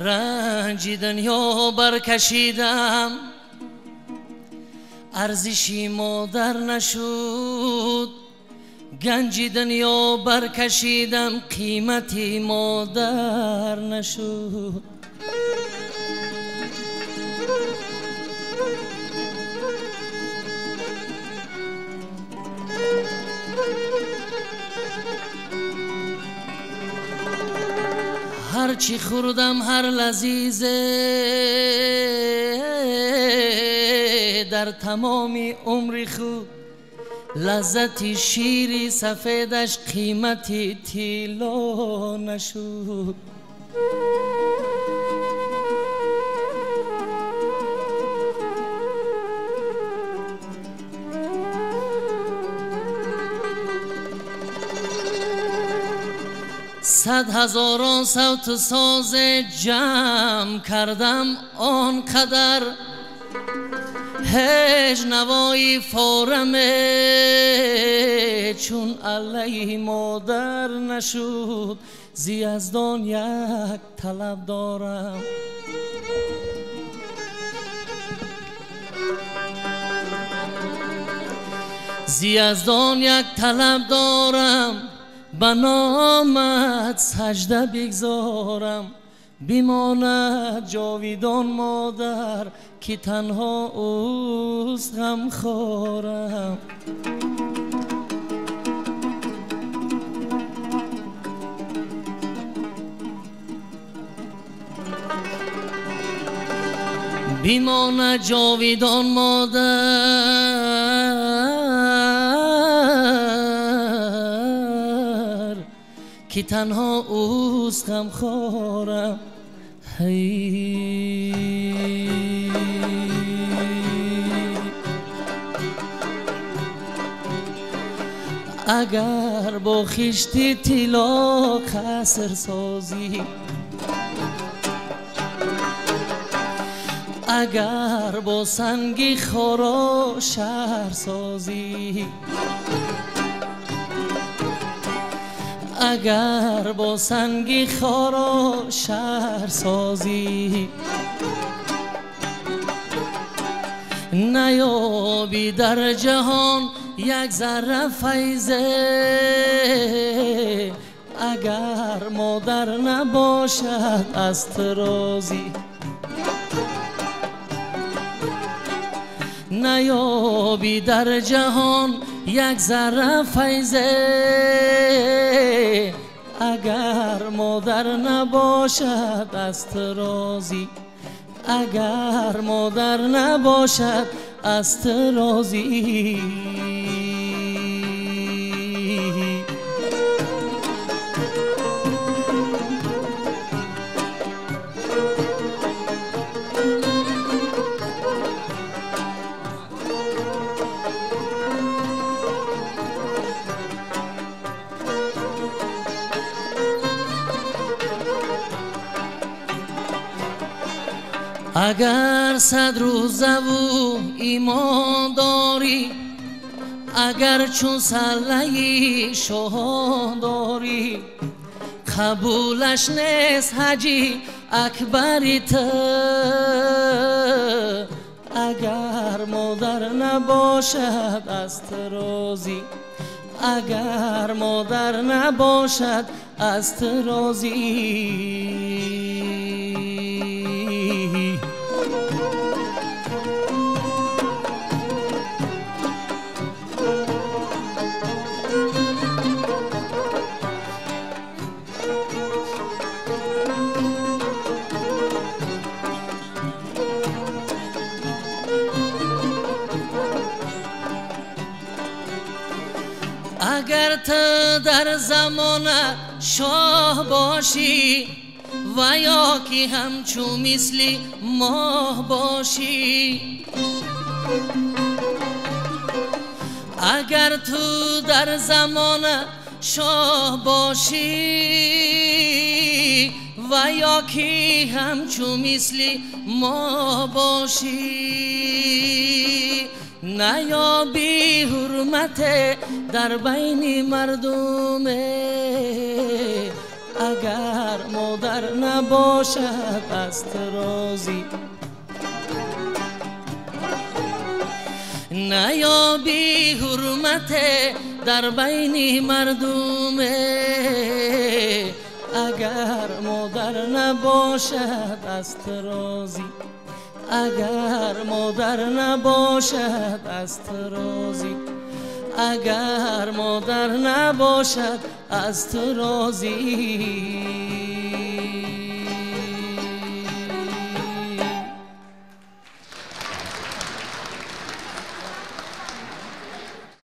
رنجی دنیا برکشیدم، ارزشی مادر نشد. گنجی دنیا برکشیدم، قیمتی مادر نشد. هرچی خوردم هر لذیذه، در تمامی عمری خود لذتی شیری سفیدش قیمتی طلا نشد. صد هزاران صوت ساز جمع کردم آنقدر، هیچ نوایی فارمه چون علیه مادر نشد. زیزدان یک طلب دارم، زیزدان یک طلب دارم، به نامت سجده بگذارم. بماند جاویدان مادر که تنها اوست غمخوارم. بماند جاویدان مادر که تنها اوست غمخوارم. اگر با خشتی طلا قصر سازی، اگر با سنگ خارا شهر سازی، اگر با سنگ خارا شهر سازی، نیابی در جهان یک ذره فیضه. اگر مادر نباشد از طرازی، نیابی در جهان یک ذره فیضه. اگر مادر نباشد از طرازی، اگر مادر نباشد از طرازی. اگر 100 روزه و ایمان داری، اگر چون سلهی شاه داری، قبولش نیست حجی اکبری ته. اگر مادر نباشد از طرازی، اگر مادر نباشد از طرازی. اگر تو در زمانه شاه باشی و یا که همچون مثلی ماه باشی، اگر تو در زمانه شاه باشی و یا که همچون مثلی ماه باشی، نیابی حرمت در بین مردم. اگر مادر نباشد از تو راضی نیابی حرمت در بین مردم اگر مادر نباشد از تو راضی اگر مادر نباشد از تو راضی اگر مادر نباشد از تو راضی